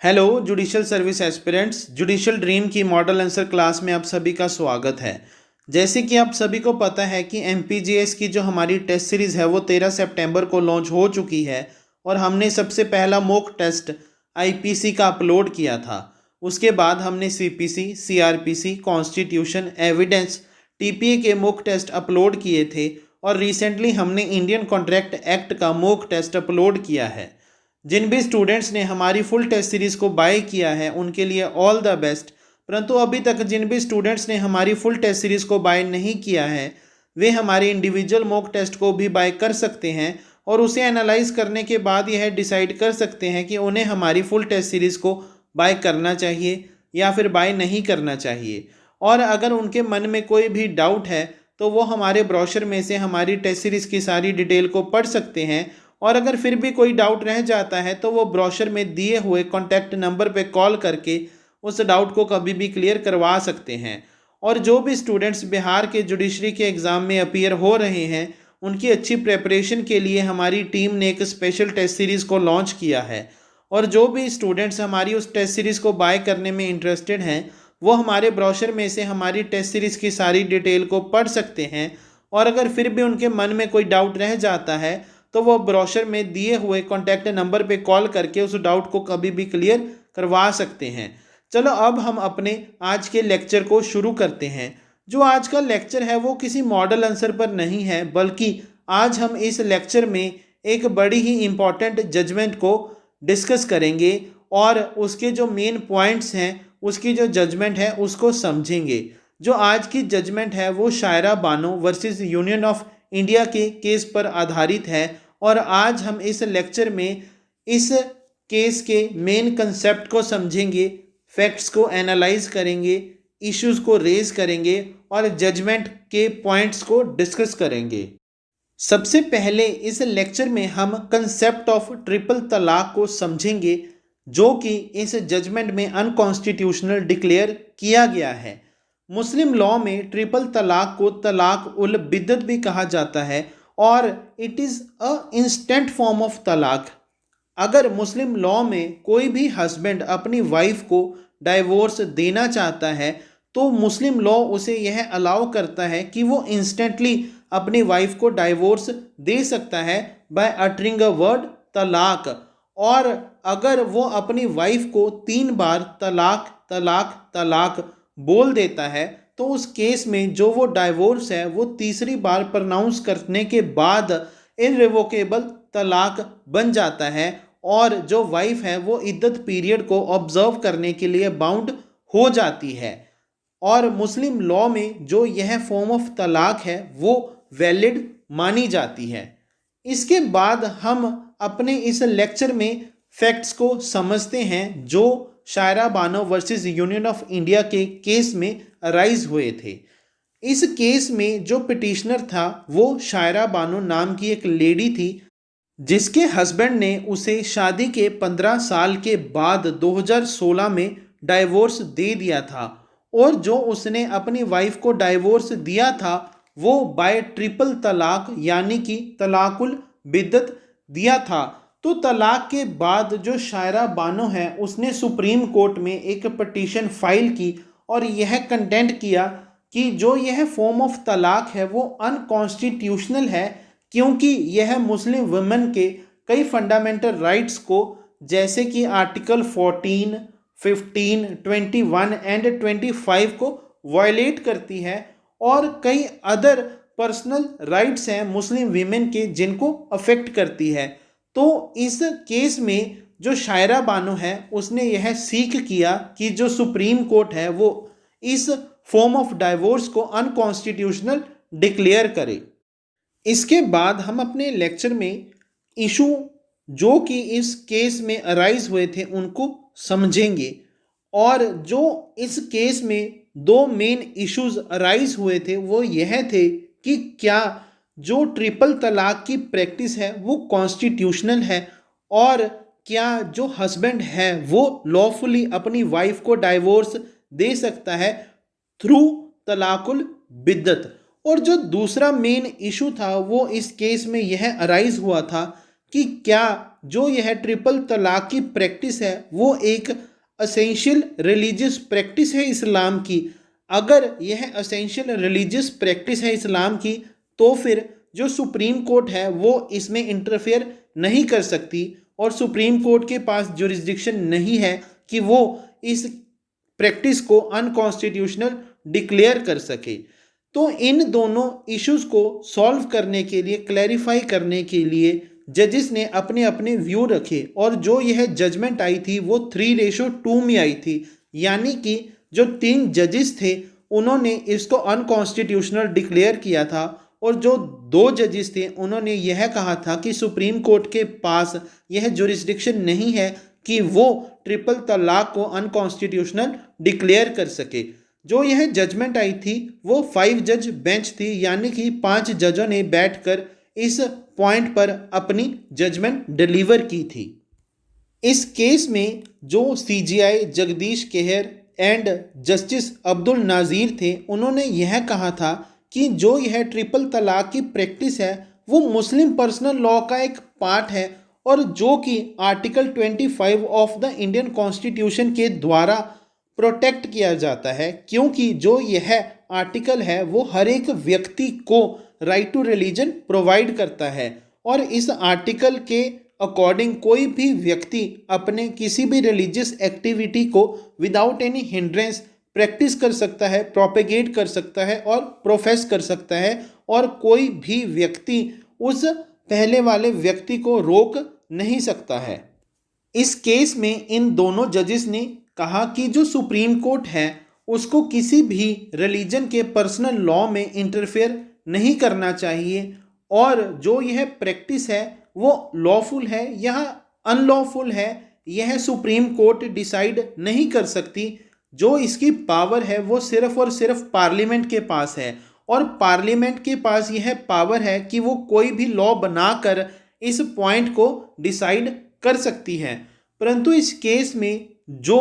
Hello judicial service aspirants, judicial dream की model answer class में आप सभी का स्वागत है। जैसे कि आप सभी को पता है कि एमपीजीएस की जो हमारी टेस्ट सीरीज़ है वो 13 सितंबर को लॉन्च हो चुकी है और हमने सबसे पहला मॉक टेस्ट आईपीसी का अपलोड किया था। उसके बाद हमने CPC, CrPC, constitution, evidence, TPA के मॉक टेस्ट अपलोड किए थे और रिसेंटली हमने इंडियन कॉन्ट्रैक्ट एक्ट का मॉक टेस्ट अपलोड किया है। जिन भी स्टूडेंट्स ने हमारी फुल टेस्ट सीरीज़ को बाय किया है उनके लिए ऑल द बेस्ट। परंतु अभी तक जिन भी स्टूडेंट्स ने हमारी फुल टेस्ट सीरीज़ को बाय नहीं किया है वे हमारे इंडिविजुअल मॉक टेस्ट को भी बाय कर सकते हैं और उसे एनालाइज करने के बाद यह डिसाइड कर सकते हैं कि उन्हें हमारी फुल टेस्ट सीरीज़ को बाय करना चाहिए या फिर बाय नहीं करना चाहिए। और अगर उनके मन में कोई भी डाउट है तो वो हमारे ब्रोशर में से हमारी टेस्ट सीरीज़ की सारी डिटेल को पढ़ सकते हैं और अगर फिर भी कोई डाउट रह जाता है तो वो ब्रोशर में दिए हुए कॉन्टैक्ट नंबर पे कॉल करके उस डाउट को कभी भी क्लियर करवा सकते हैं। और जो भी स्टूडेंट्स बिहार के जुडिशरी के एग्ज़ाम में अपीयर हो रहे हैं उनकी अच्छी प्रेपरेशन के लिए हमारी टीम ने एक स्पेशल टेस्ट सीरीज़ को लॉन्च किया है। और जो भी स्टूडेंट्स हमारी उस टेस्ट सीरीज़ को बाय करने में इंटरेस्टेड हैं वो हमारे ब्रोशर में से हमारी टेस्ट सीरीज़ की सारी डिटेल को पढ़ सकते हैं। और अगर फिर भी उनके मन में कोई डाउट रह जाता है तो वो ब्रोशर में दिए हुए कॉन्टैक्ट नंबर पे कॉल करके उस डाउट को कभी भी क्लियर करवा सकते हैं। चलो अब हम अपने आज के लेक्चर को शुरू करते हैं। जो आज का लेक्चर है वो किसी मॉडल आंसर पर नहीं है बल्कि आज हम इस लेक्चर में एक बड़ी ही इम्पॉर्टेंट जजमेंट को डिस्कस करेंगे और उसके जो मेन पॉइंट्स हैं उसकी जो जजमेंट है उसको समझेंगे। जो आज की जजमेंट है वो Shayara Bano versus Union of India के केस पर आधारित है और आज हम इस लेक्चर में इस केस के मेन कंसेप्ट को समझेंगे, फैक्ट्स को एनालाइज करेंगे, इश्यूज को रेज करेंगे और जजमेंट के पॉइंट्स को डिस्कस करेंगे। सबसे पहले इस लेक्चर में हम कंसेप्ट ऑफ ट्रिपल तलाक को समझेंगे जो कि इस जजमेंट में अनकॉन्स्टिट्यूशनल डिक्लेयर किया गया है। मुस्लिम लॉ में ट्रिपल तलाक को तलाक उल बिद्दत भी कहा जाता है और it is a instant form of तलाक। अगर मुस्लिम लॉ में कोई भी हस्बैंड अपनी वाइफ को डाइवोर्स देना चाहता है तो मुस्लिम लॉ उसे यह अलाउ करता है कि वो इंस्टेंटली अपनी वाइफ को डाइवोर्स दे सकता है बाय अटरिंग अ वर्ड तलाक। और अगर वो अपनी वाइफ को 3 बार तलाक तलाक तलाक बोल देता है तो उस केस में जो वो डाइवोर्स है वो तीसरी बार प्रनाउंस करने के बाद इनरिवोकेबल तलाक बन जाता है और जो वाइफ है वो इद्दत पीरियड को ऑब्जर्व करने के लिए बाउंड हो जाती है। और मुस्लिम लॉ में जो यह फॉर्म ऑफ तलाक है वो वैलिड मानी जाती है। इसके बाद हम अपने इस लेक्चर में फैक्ट्स को समझते हैं जो Shayara Bano versus Union of India के केस में अराइज हुए थे। इस केस में जो पिटिशनर था वो शायरा बानो नाम की एक लेडी थी जिसके हस्बैंड ने उसे शादी के 15 साल के बाद 2016 में डाइवोर्स दे दिया था और जो उसने अपनी वाइफ को डाइवोर्स दिया था वो बाय ट्रिपल तलाक यानी कि तलाकुल बिद्दत दिया था। तो तलाक के बाद जो शायरा बानो है उसने सुप्रीम कोर्ट में एक पिटीशन फाइल की और यह कंटेंट किया कि जो यह फॉर्म ऑफ तलाक है वो अनकॉन्स्टिट्यूशनल है क्योंकि यह मुस्लिम वुमेन के कई फंडामेंटल राइट्स को जैसे कि आर्टिकल 14, 15, 21 एंड 25 को वायलेट करती है और कई अदर पर्सनल राइट्स हैं मुस्लिम वीमेन के जिनको अफेक्ट करती है। तो इस केस में जो शायरा बानो है उसने यह सीख किया कि जो सुप्रीम कोर्ट है वो इस फॉर्म ऑफ डाइवोर्स को अनकॉन्स्टिट्यूशनल डिक्लेयर करे। इसके बाद हम अपने लेक्चर में इशू जो कि इस केस में अराइज हुए थे उनको समझेंगे। और जो इस केस में 2 मेन इश्यूज अराइज हुए थे वो यह थे कि क्या जो ट्रिपल तलाक की प्रैक्टिस है वो कॉन्स्टिट्यूशनल है और क्या जो हस्बैंड है वो लॉफुली अपनी वाइफ को डाइवोर्स दे सकता है थ्रू तलाकुल बिद्दत। और जो दूसरा मेन इशू था वो इस केस में यह अराइज हुआ था कि क्या जो यह ट्रिपल तलाक की प्रैक्टिस है वो एक असेंशियल रिलीजियस प्रैक्टिस है इस्लाम की। अगर यह असेंशियल रिलीजियस प्रैक्टिस है इस्लाम की तो फिर जो सुप्रीम कोर्ट है वो इसमें इंटरफेयर नहीं कर सकती और सुप्रीम कोर्ट के पास जुरिस्डिक्शन नहीं है कि वो इस प्रैक्टिस को अनकॉन्स्टिट्यूशनल डिक्लेयर कर सके। तो इन दोनों इश्यूज को सॉल्व करने के लिए, क्लैरिफाई करने के लिए जजेस ने अपने अपने व्यू रखे और जो यह जजमेंट आई थी वो 3:2 में आई थी। यानी कि जो 3 जजेस थे उन्होंने इसको अनकॉन्स्टिट्यूशनल डिक्लेयर किया था और जो 2 जजेस थे उन्होंने यह कहा था कि सुप्रीम कोर्ट के पास यह जुरिस्डिक्शन नहीं है कि वो ट्रिपल तलाक को अनकॉन्स्टिट्यूशनल डिक्लेयर कर सके। जो यह जजमेंट आई थी वो 5 जज बेंच थी, यानी कि 5 जजों ने बैठकर इस पॉइंट पर अपनी जजमेंट डिलीवर की थी। इस केस में जो CJI Jagdish Khehar and justice Abdul Nazeer थे उन्होंने यह कहा था कि जो यह ट्रिपल तलाक की प्रैक्टिस है वो मुस्लिम पर्सनल लॉ का एक पार्ट है और जो कि article 25 of the Indian constitution के द्वारा प्रोटेक्ट किया जाता है, क्योंकि जो यह आर्टिकल है वो हर एक व्यक्ति को राइट टू रिलीजन प्रोवाइड करता है और इस आर्टिकल के अकॉर्डिंग कोई भी व्यक्ति अपने किसी भी रिलीजियस एक्टिविटी को विदाउट एनी हिंड्रेंस प्रैक्टिस कर सकता है, प्रोपेगेट कर सकता है और प्रोफेस कर सकता है और कोई भी व्यक्ति उस पहले वाले व्यक्ति को रोक नहीं सकता है। इस केस में इन दोनों जजेस ने कहा कि जो सुप्रीम कोर्ट है उसको किसी भी रिलीजन के पर्सनल लॉ में इंटरफेयर नहीं करना चाहिए और जो यह प्रैक्टिस है वो लॉफुल है या अनलॉफुल है यह सुप्रीम कोर्ट डिसाइड नहीं कर सकती। जो इसकी पावर है वो सिर्फ और सिर्फ पार्लियामेंट के पास है और पार्लियामेंट के पास यह पावर है कि वो कोई भी लॉ बनाकर इस पॉइंट को डिसाइड कर सकती है। परंतु इस केस में जो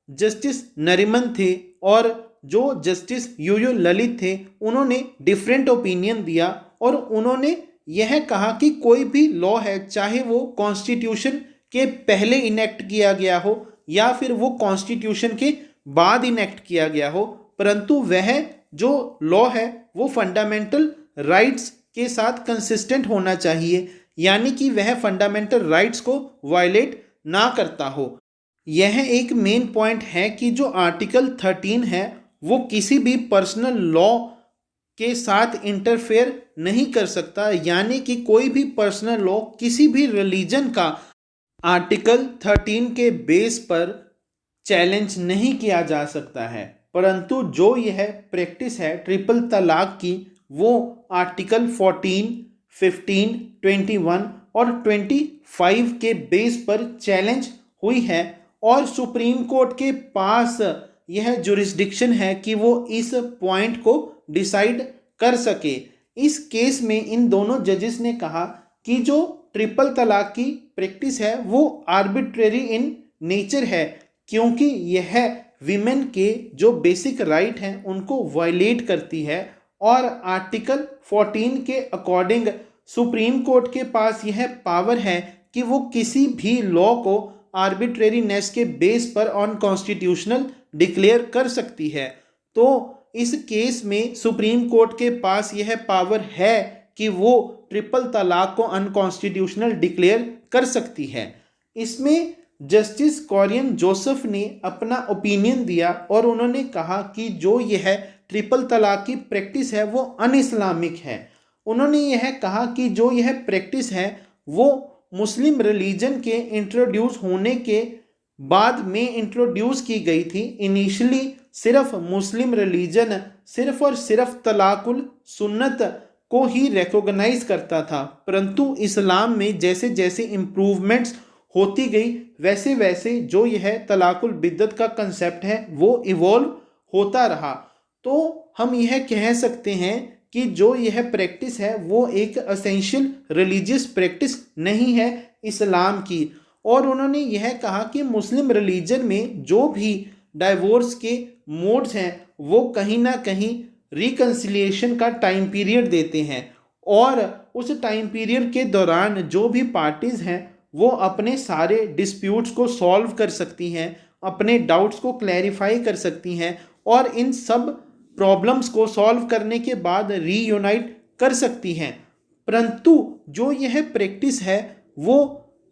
जस्टिस नरीमन थे और जो जस्टिस यूयू ललित थे उन्होंने डिफरेंट ओपिनियन दिया और उन्होंने यह कहा कि कोई भी लॉ है, चाहे वो कॉन्स्टिट्यूशन के पहले इनेक्ट किया गया हो या फिर वो कॉन्स्टिट्यूशन के बाद इनेक्ट किया गया हो, परंतु वह जो लॉ है वो फंडामेंटल राइट्स के साथ कंसिस्टेंट होना चाहिए, यानी कि वह फंडामेंटल राइट्स को वायलेट ना करता हो। यह एक मेन पॉइंट है कि जो आर्टिकल 13 है वो किसी भी पर्सनल लॉ के साथ इंटरफेयर नहीं कर सकता, यानी कि कोई भी पर्सनल लॉ किसी भी रिलीजन का आर्टिकल 13 के बेस पर चैलेंज नहीं किया जा सकता है। परंतु जो यह प्रैक्टिस है ट्रिपल तलाक की वो आर्टिकल 14, 15, 21 और 25 के बेस पर चैलेंज हुई है और सुप्रीम कोर्ट के पास यह जुरिस्डिक्शन है कि वो इस पॉइंट को डिसाइड कर सके। इस केस में इन दोनों जजेस ने कहा कि जो ट्रिपल तलाक की प्रैक्टिस है वो आर्बिट्रेरी इन नेचर है, क्योंकि यह विमेन के जो बेसिक राइट हैं उनको वायलेट करती है और आर्टिकल 14 के अकॉर्डिंग सुप्रीम कोर्ट के पास यह पावर है कि वो किसी भी लॉ को आर्बिट्रेरीनेस के बेस पर अनकॉन्स्टिट्यूशनल डिक्लेयर कर सकती है। तो इस केस में सुप्रीम कोर्ट के पास यह पावर है कि वो ट्रिपल तलाक को अनकॉन्स्टिट्यूशनल डिक्लेयर कर सकती है। इसमें जस्टिस कोरियन जोसेफ ने अपना ओपिनियन दिया और उन्होंने कहा कि जो यह ट्रिपल तलाक की प्रैक्टिस है वो अनइस्लामिक है। उन्होंने यह कहा कि जो यह प्रैक्टिस है वो मुस्लिम रिलीजन के इंट्रोड्यूस होने के बाद में इंट्रोड्यूस की गई थी। इनिशियली सिर्फ मुस्लिम रिलीजन सिर्फ और सिर्फ तलाकुल सुन्नत को ही रिकॉग्नाइज करता था, परंतु इस्लाम में जैसे जैसे इम्प्रूवमेंट्स होती गई वैसे वैसे जो यह तलाकुल बिद्दत का कंसेप्ट है वो इवॉल्व होता रहा। तो हम यह कह सकते हैं कि जो यह प्रैक्टिस है वो एक एसेंशियल रिलीजियस प्रैक्टिस नहीं है इस्लाम की। और उन्होंने यह कहा कि मुस्लिम रिलीजन में जो भी डाइवोर्स के मोड्स हैं वो कहीं ना कहीं रिकन्सिलिएशन का टाइम पीरियड देते हैं और उस टाइम पीरियड के दौरान जो भी पार्टीज़ हैं वो अपने सारे डिस्प्यूट्स को सॉल्व कर सकती हैं, अपने डाउट्स को क्लैरिफाई कर सकती हैं और इन सब प्रॉब्लम्स को सॉल्व करने के बाद रीयूनाइट कर सकती हैं। परंतु जो यह प्रैक्टिस है वो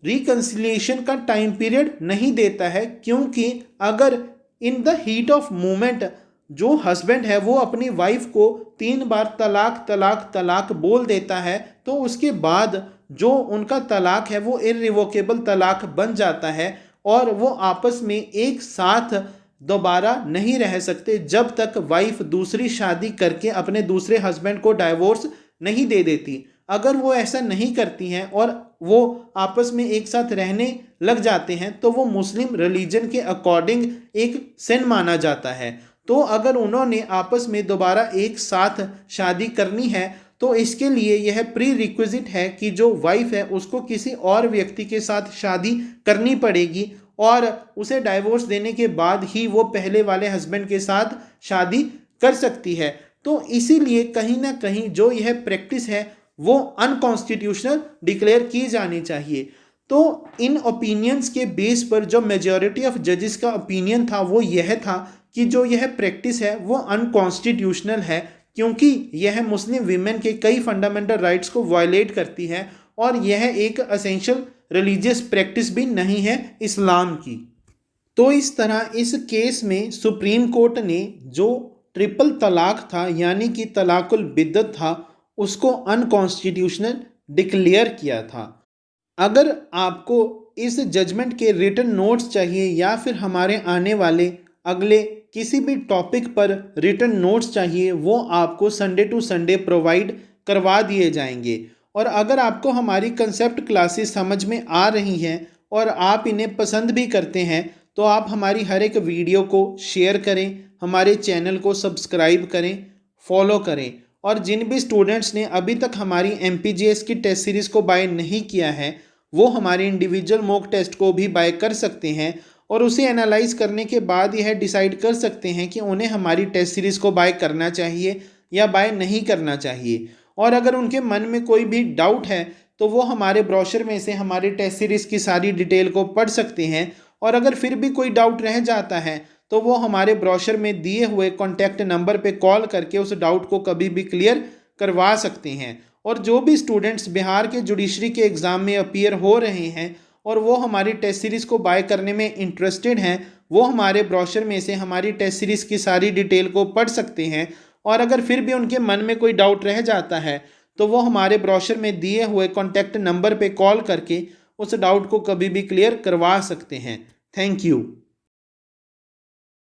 रिकन्सिलिएशन का टाइम पीरियड नहीं देता है, क्योंकि अगर in the heat of moment जो हस्बैंड है वो अपनी वाइफ को 3 बार तलाक तलाक तलाक बोल देता है तो उसके बाद जो उनका तलाक है वो इर्रिवोकेबल तलाक बन जाता है और वो आपस में एक साथ दोबारा नहीं रह सकते जब तक वाइफ दूसरी शादी करके अपने दूसरे हस्बैंड को डाइवोर्स नहीं दे देती। अगर वो ऐसा नहीं करती हैं और वो आपस में एक साथ रहने लग जाते हैं तो वो मुस्लिम रिलीजन के अकॉर्डिंग एक सिन माना जाता है। तो अगर उन्होंने आपस में दोबारा एक साथ शादी करनी है तो इसके लिए यह प्री रिक्विजिट है कि जो वाइफ है उसको किसी और व्यक्ति के साथ शादी करनी पड़ेगी और उसे डाइवोर्स देने के बाद ही वो पहले वाले हस्बैंड के साथ शादी कर सकती है। तो इसीलिए कहीं ना कहीं जो यह प्रैक्टिस है वो अनकॉन्स्टिट्यूशनल डिक्लेयर की जानी चाहिए। तो इन ओपिनियंस के बेस पर जो मेजॉरिटी ऑफ जजेस का ओपिनियन था वो यह था कि जो यह प्रैक्टिस है वो अनकॉन्स्टिट्यूशनल है, क्योंकि यह मुस्लिम वीमेन के कई फंडामेंटल राइट्स को वायलेट करती है और यह एक असेंशियल रिलीजियस प्रैक्टिस भी नहीं है इस्लाम की। तो इस तरह इस केस में सुप्रीम कोर्ट ने जो ट्रिपल तलाक था यानी कि तलाकुल बिद्दत था उसको अनकॉन्स्टिट्यूशनल डिक्लेयर किया था। अगर आपको इस जजमेंट के रिटन नोट्स चाहिए या फिर हमारे आने वाले अगले किसी भी टॉपिक पर रिटन नोट्स चाहिए वो आपको संडे टू संडे प्रोवाइड करवा दिए जाएंगे। और अगर आपको हमारी कंसेप्ट क्लासेस समझ में आ रही हैं और आप इन्हें पसंद भी करते हैं तो आप हमारी हर एक वीडियो को शेयर करें, हमारे चैनल को सब्सक्राइब करें, फॉलो करें। और जिन भी स्टूडेंट्स ने अभी तक हमारी MPGS की टेस्ट सीरीज़ को बाय नहीं किया है वो हमारे इंडिविजुअल मॉक टेस्ट को भी बाय कर सकते हैं और उसे एनालाइज करने के बाद यह डिसाइड कर सकते हैं कि उन्हें हमारी टेस्ट सीरीज़ को बाय करना चाहिए या बाय नहीं करना चाहिए। और अगर उनके मन में कोई भी डाउट है तो वो हमारे ब्रोशर में से हमारी टेस्ट सीरीज़ की सारी डिटेल को पढ़ सकते हैं। और अगर फिर भी कोई डाउट रह जाता है तो वो हमारे ब्रोशर में दिए हुए कॉन्टैक्ट नंबर पे कॉल करके उस डाउट को कभी भी क्लियर करवा सकते हैं। और जो भी स्टूडेंट्स बिहार के जुडिशरी के एग्ज़ाम में अपीयर हो रहे हैं और वो हमारी टेस्ट सीरीज़ को बाय करने में इंटरेस्टेड हैं वो हमारे ब्रोशर में से हमारी टेस्ट सीरीज़ की सारी डिटेल को पढ़ सकते हैं। और अगर फिर भी उनके मन में कोई डाउट रह जाता है तो वो हमारे ब्रोशर में दिए हुए कॉन्टैक्ट नंबर पे कॉल करके उस डाउट को कभी भी क्लियर करवा सकते हैं। Thank you.